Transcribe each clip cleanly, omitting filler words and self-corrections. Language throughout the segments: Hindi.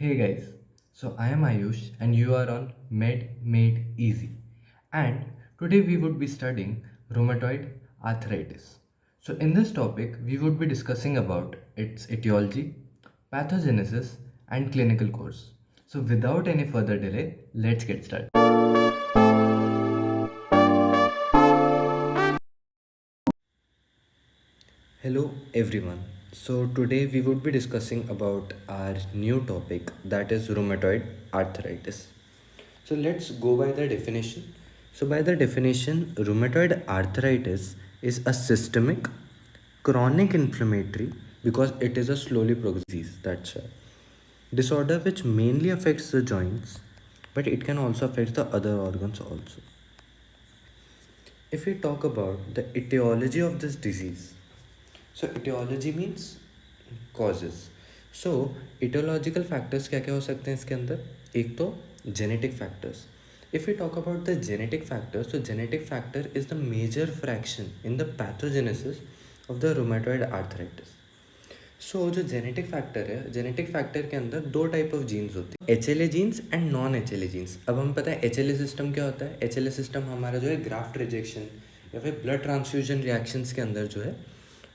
Hey guys, so I am Ayush and you are on Med Made Easy. And today we would be studying rheumatoid arthritis. So in this topic we would be discussing about its etiology, pathogenesis and clinical course. So without any further delay, let's get started. Hello everyone. So today we would be discussing about our new topic, that is rheumatoid arthritis. So let's go by the definition. So by the definition, rheumatoid arthritis is a systemic chronic inflammatory, because it is a slowly progressive disease, that's why. Disorder which mainly affects the joints, but it can also affect the other organs also. If we talk about the etiology of this disease, so etiology means causes. So etiological factors क्या क्या हो सकते हैं इसके अंदर? एक तो genetic factors. If we talk about the genetic factors, so genetic factor is the major fraction in the pathogenesis of the rheumatoid arthritis. So जो जेनेटिक फैक्टर है, जेनेटिक फैक्टर के अंदर दो टाइप ऑफ जीन्स होते हैं, H L A genes and non H L A genes. अब हमें पता है एच एल ए सिस्टम क्या होता है. एच एल ए सिस्टम हमारा जो है ग्राफ्ट रिजेक्शन या फिर ब्लड ट्रांसफ्यूजन रिएक्शंस के अंदर जो है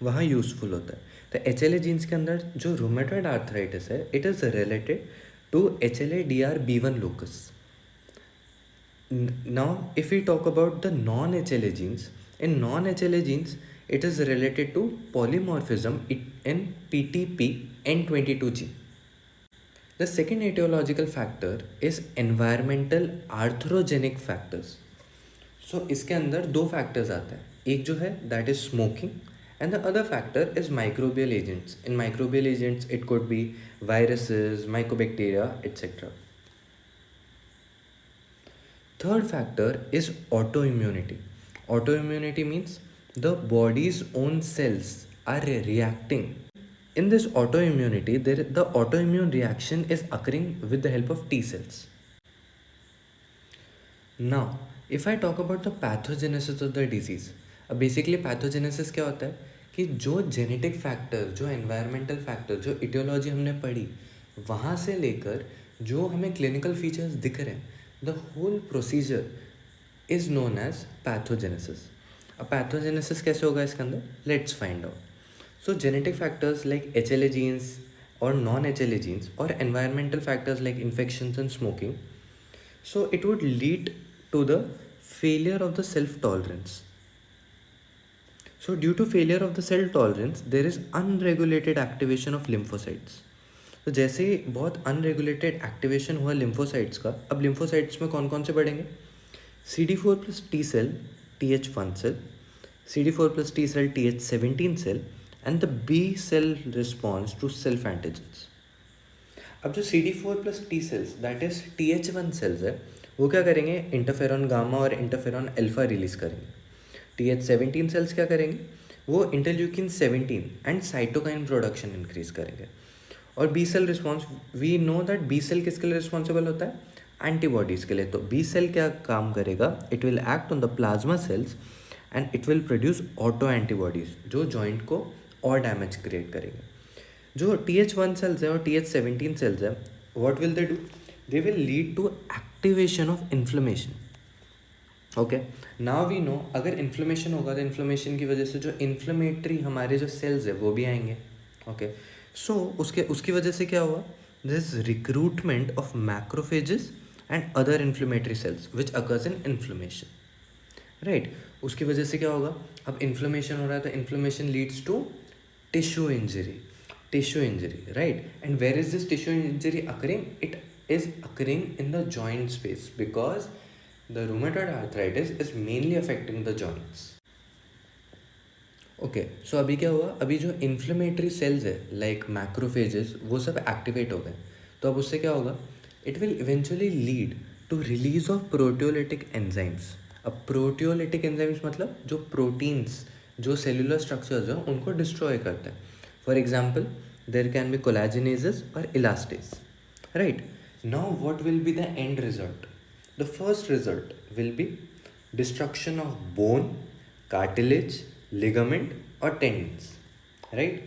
वहाँ यूज़फुल होता है. तो एच एल ए जीन्स के अंदर जो रूमेटॉइड आर्थराइटिस है, it is related to H L A D R B one locus. Now, if we talk about the non-HLA genes, in non-HLA genes, it is related to polymorphism in PTP N22 gene. The second etiological factor is environmental arthrogenic factors. So इसके अंदर दो factors आते हैं. एक जो है that is smoking, and the other factor is microbial agents. In microbial agents, it could be viruses, mycobacteria, etc. Third factor is autoimmunity. Autoimmunity means the body's own cells are reacting. In this autoimmunity, the autoimmune reaction is occurring with the help of T cells. Now, if I talk about the pathogenesis of the disease, basically pathogenesis क्या होता है कि जो जेनेटिक फैक्टर, जो एनवायरमेंटल फैक्टर, जो इटियोलॉजी हमने पढ़ी, वहाँ से लेकर जो हमें क्लिनिकल फीचर्स दिख रहे हैं, the whole procedure is known as pathogenesis. अब पैथोजेनेसिस कैसे होगा इसके अंदर? Let's find out. So genetic factors like HLA genes or non-HLA genes or environmental factors like infections and smoking, so it would lead to the failure of the self-tolerance. So due to failure of the cell tolerance, there is unregulated activation of lymphocytes. तो जैसे ही बहुत अनरेगुलेटेड एक्टिवेशन हुआ लिम्फोसाइट्स का, अब लिम्फोसाइट्स में कौन कौन से बढ़ेंगे? CD4 plus T cell, TH1 cell, CD4 plus T cell, TH17 cell, and the B cell response to self antigens. अब जो CD4 plus T cells that is TH1 cells है, वो क्या करेंगे? इंटरफेरॉन गामा और इंटरफेरॉन अल्फा रिलीज करेंगे. TH17 सेल्स क्या करेंगे? वो interleukin 17 and cytokine production increase करेंगे. और B cell response, we know that B cell किसके लिए रिस्पॉन्सिबल होता है? एंटीबॉडीज़ के लिए. तो बी सेल क्या काम करेगा? It will act on the plasma cells and it will produce auto antibodies जो जॉइंट को और डैमेज क्रिएट करेंगे. जो TH1 सेल्स है और TH17 सेल्स है, what will they do? They will lead to activation of inflammation. Okay, now we know अगर इन्फ्लेमेशन होगा तो इन्फ्लेमेशन की वजह से जो इन्फ्लेमेटरी हमारे जो सेल्स है वो भी आएंगे. ओके, सो उसकी वजह से क्या हुआ? This recruitment of macrophages and other inflammatory cells which occurs in inflammation. Right, उसकी वजह से क्या होगा? अब इन्फ्लेमेशन हो रहा है तो inflammation leads to tissue injury. Tissue injury, right. And where is this tissue injury occurring? It is occurring in the joint space because the rheumatoid arthritis is mainly affecting the joints. Okay, so अभी क्या हुआ? अभी जो इन्फ्लेमेटरी सेल्स है लाइक मैक्रोफेजेस, वो सब एक्टिवेट हो गए. तो अब उससे क्या होगा? It will eventually lead to release of proteolytic enzymes. अब प्रोटियोलिटिक एंजाइम्स मतलब जो प्रोटीन्स, जो सेलुलर स्ट्रक्चर्स हैं उनको डिस्ट्रॉय करते हैं. For example, there can be collagenases और elastase. Right, now what will be the end result? The first result will be destruction of bone, cartilage, ligament or tendons, right?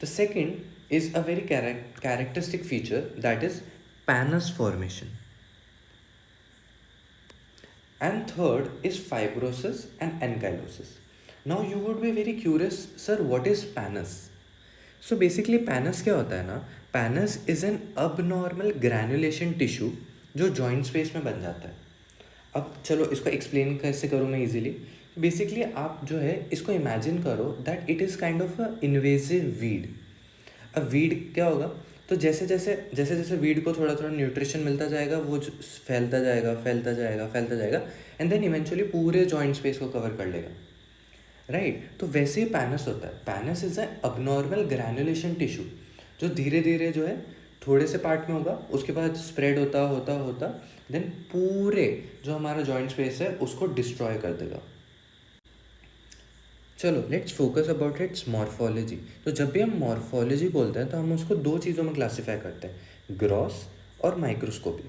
The second is a very characteristic feature, that is pannus formation. And third is fibrosis and ankylosis. Now you would be very curious, sir, what is pannus? So basically pannus क्या होता है ना, pannus is an abnormal granulation tissue जो joint space में बन जाता है. अब चलो इसको एक्सप्लेन कैसे करूँ मैं इजीली. बेसिकली आप जो है इसको इमेजिन करो that it is kind of a invasive weed. अब वीड क्या होगा, तो जैसे जैसे वीड को थोड़ा थोड़ा न्यूट्रिशन मिलता जाएगा, वो फैलता जाएगा एंड देन इवेंचुअली पूरे जॉइंट स्पेस को कवर कर लेगा, राइट. तो वैसे ही पैनस होता है. Pannus is a abnormal granulation tissue जो धीरे धीरे जो है थोड़े से पार्ट में होगा, उसके बाद स्प्रेड होता देन पूरे जो हमारा जॉइंट स्पेस है उसको डिस्ट्रॉय कर देगा. चलो let's focus about it's morphology. तो जब भी हम मॉर्फोलॉजी बोलते हैं तो हम उसको दो चीज़ों में क्लासीफाई करते हैं, ग्रॉस और माइक्रोस्कोपी.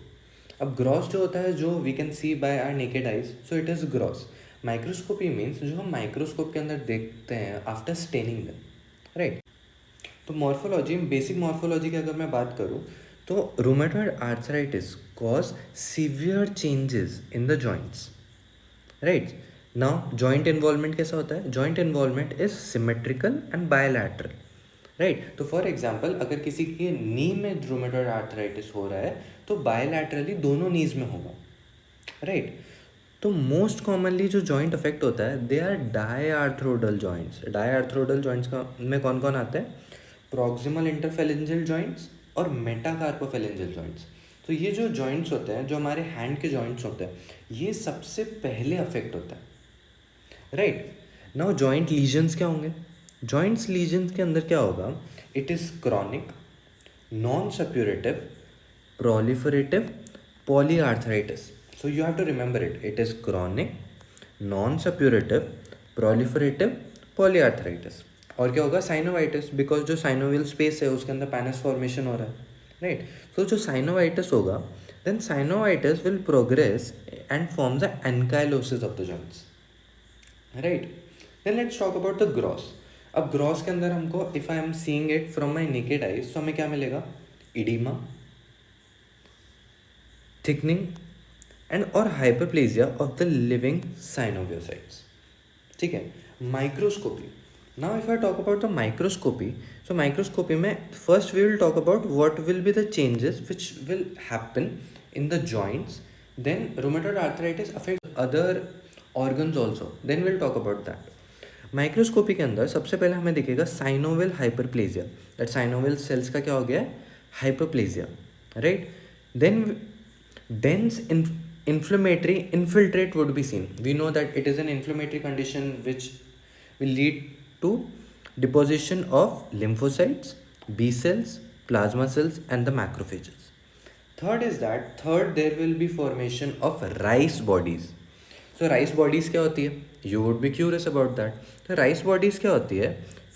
अब ग्रॉस जो होता है जो we can see by our naked eyes, so it is gross. Microscopy means जो हम माइक्रोस्कोप के अंदर देखते हैं आफ्टर स्टेनिंग देम, राइट. तो मॉर्फोलॉजी, बेसिक मॉर्फोलॉजी की अगर मैं बात करूँ तो rheumatoid arthritis cause severe changes in the joints, right. Now joint involvement कैसा होता है, joint involvement is symmetrical and bilateral, right. तो फॉर एग्जांपल अगर किसी के नी में रूमेटॉइड आर्थराइटिस हो रहा है तो बायलैटरली दोनों नीज में होगा, राइट. तो मोस्ट कॉमनली जो जॉइंट अफेक्ट होता है दे आर डायआर्थ्रोडल जॉइंट्स. डायआर्थ्रोडल जॉइंट्स का में कौन कौन आते हैं, प्रॉक्सिमल इंटरफेलेंजियल जॉइंट्स और मेटाकार्पोफेलेंजियल जॉइंट्स. तो ये जो जॉइंट्स होते हैं, जो हमारे हैंड के जॉइंट्स होते हैं, ये सबसे पहले अफेक्ट होता है, राइट. नाउ जॉइंट लीजन्स क्या होंगे, जॉइंट्स लीजन्स के अंदर क्या होगा, it is chronic, non suppurative, proliferative, polyarthritis. So you have to remember it is chronic, non suppurative, proliferative, polyarthritis. और क्या होगा, साइनोवाइटिस, बिकॉज जो साइनोवियल स्पेस है उसके अंदर पैनस फॉर्मेशन हो रहा है, राइट. तो जो साइनोवाइटिस होगा then synovitis will progress and form the ankylosis of the joints, right. Then let's talk about the gross. अब ग्रॉस के अंदर हमको, if I am seeing it from my naked eyes, तो हमें क्या मिलेगा, इडीमा, थिकनिंग एंड और hyperplasia of the living synoviocytes, ठीक है. Microscopy. Now if I talk about the microscopy, so microscopy में first we will talk about what will be the changes which will happen in the joints. Then rheumatoid arthritis affect other organs also, then will talk about that. Microscopy के अंदर सबसे पहले हमें दिखेगा synovial hyperplasia, that synovial cells का क्या हो गया है, hyperplasia, right. Then dense inflammatory infiltrate would be seen. We know that it is an inflammatory condition which will lead to deposition of lymphocytes, B cells, plasma cells and the macrophages. Third is that there will be formation of rice bodies. So rice bodies क्या होती है, you would be curious about that. तो rice bodies क्या होती है,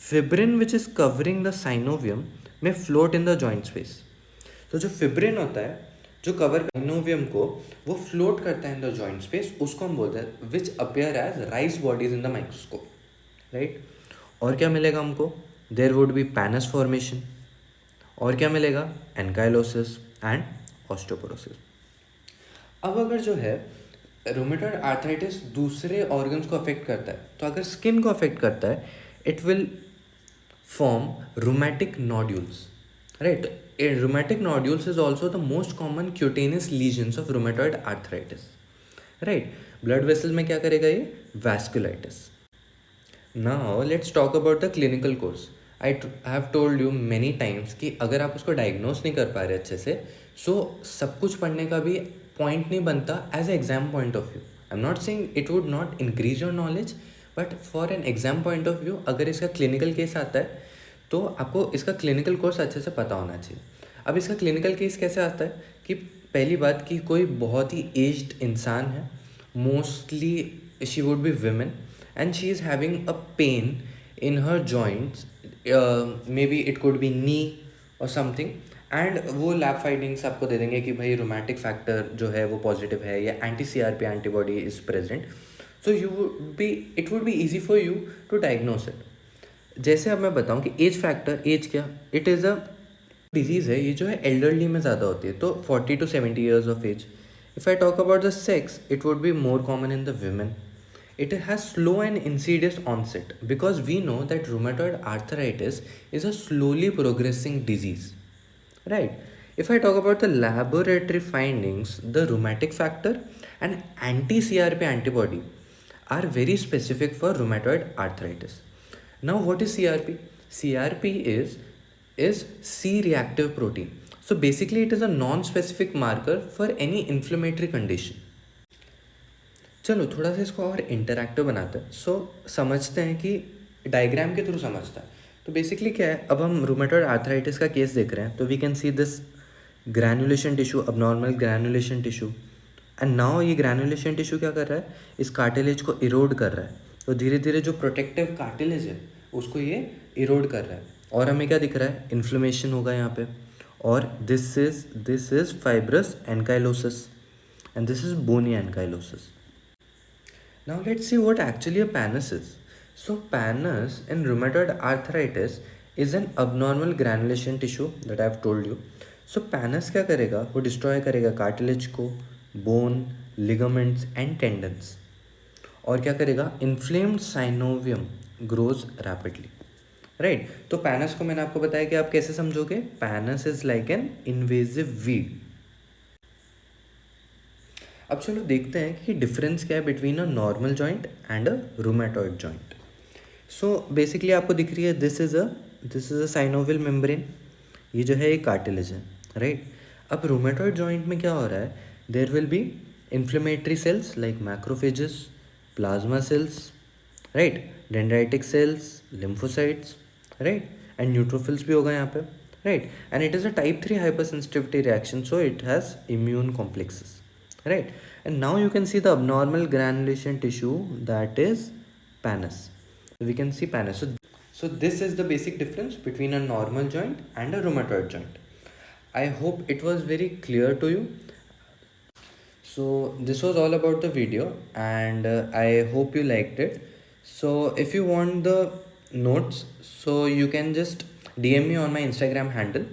fibrin which is covering the synovium may float in the joint space. तो जो fibrin होता है जो कवर साइनोवियम को वो फ्लोट करता है इन द जॉइंट स्पेस, उसको हम बोलते हैं which appear as rice bodies in the microscope, right. और क्या मिलेगा हमको, there would be pannus formation. और क्या मिलेगा, एनकाइलोसिस एंड ऑस्टियोपोरोसिस. अब अगर जो है रूमेटॉइड आर्थराइटिस दूसरे ऑर्गन्स को अफेक्ट करता है, तो अगर स्किन को अफेक्ट करता है it will form rheumatic nodules, right. Rheumatic nodules is also the most common cutaneous lesions of rheumatoid arthritis, right. Blood vessel में क्या करेगा ये, vasculitis. Now let's talk about the clinical course. I have told you many times कि अगर आप उसको डायग्नोस नहीं कर पा रहे अच्छे से, so सब कुछ पढ़ने का भी पॉइंट नहीं बनता as a exam point of view. I am not saying it would not increase your knowledge, but for an exam point of view अगर इसका क्लिनिकल केस आता है तो आपको इसका क्लिनिकल कोर्स अच्छे से पता होना चाहिए. अब इसका क्लिनिकल केस कैसे आता है कि पहली बात कि कोई बहुत ही एज्ड इंसान है, mostly she would be women and she is having a pain in her joints, may be it could be knee or something, and वो लैब फाइंडिंग्स आपको दे देंगे कि भाई रोमैटिक फैक्टर जो है वो पॉजिटिव है या anti-CRP antibody is present. So it would be easy for you to diagnose it. जैसे अब मैं बताऊं कि एज फैक्टर, एज क्या, इट इज़ अ डिजीज़ है, ये जो है एल्डरली में ज़्यादा होती है, तो 40 to 70 years of age. If I talk about the sex, it would be more common in the women. It has slow and insidious onset because we know that rheumatoid arthritis is a slowly progressing disease, right? If I talk about the laboratory findings, the rheumatic factor and anti-CRP antibody are very specific for rheumatoid arthritis. Now, what is CRP? CRP is C-reactive protein. So basically, it is a non-specific marker for any inflammatory condition. चलो थोड़ा सा इसको और इंटरैक्टिव बनाते हैं. समझते हैं कि डायग्राम के थ्रू समझते हैं. तो बेसिकली क्या है, अब हम रूमेटॉइड आर्थराइटिस का केस देख रहे हैं, तो we can see this granulation tissue, abnormal granulation tissue. And now ये ग्रैनुलेशन टिश्यू क्या कर रहा है, इस कार्टिलेज को इरोड कर रहा है. तो धीरे धीरे जो प्रोटेक्टिव कार्टिलेज है उसको ये इरोड कर रहा है. और हमें क्या दिख रहा है, इन्फ्लेमेशन होगा यहाँ पे. और this is fibrous ankylosis and this is bony ankylosis. Now let's see what actually a pannus is. So pannus in rheumatoid arthritis is an abnormal granulation tissue that I have told you. So pannus क्या करेगा, वो डिस्ट्रॉय करेगा कार्टिलेज को, बोन, लिगामेंट्स एंड टेंडन्स. और क्या करेगा, इन्फ्लेम्ड साइनोवियम ग्रोज रैपिडली, राइट. तो पैनस को मैंने आपको बताया कि आप कैसे समझोगे, pannus is like an invasive weed. अब चलो देखते हैं कि डिफरेंस क्या है between a normal joint and a rheumatoid joint. So basically आपको दिख रही है, this is a synovial membrane. ये जो है एक कार्टिलेज है, राइट. अब रूमेटॉइड जॉइंट में क्या हो रहा है, there will be inflammatory cells like macrophages, plasma cells, right, dendritic cells, lymphocytes, right, and neutrophils भी होगा यहाँ पे, राइट. And it is a type 3 hypersensitivity reaction, so it has immune complexes, right. And now you can see the abnormal granulation tissue, that is pannus. So we can see pannus. So this is the basic difference between a normal joint and a rheumatoid joint. I hope it was very clear to you. So this was all about the video, and I hope you liked it. So if you want the notes, so you can just DM me on my Instagram handle.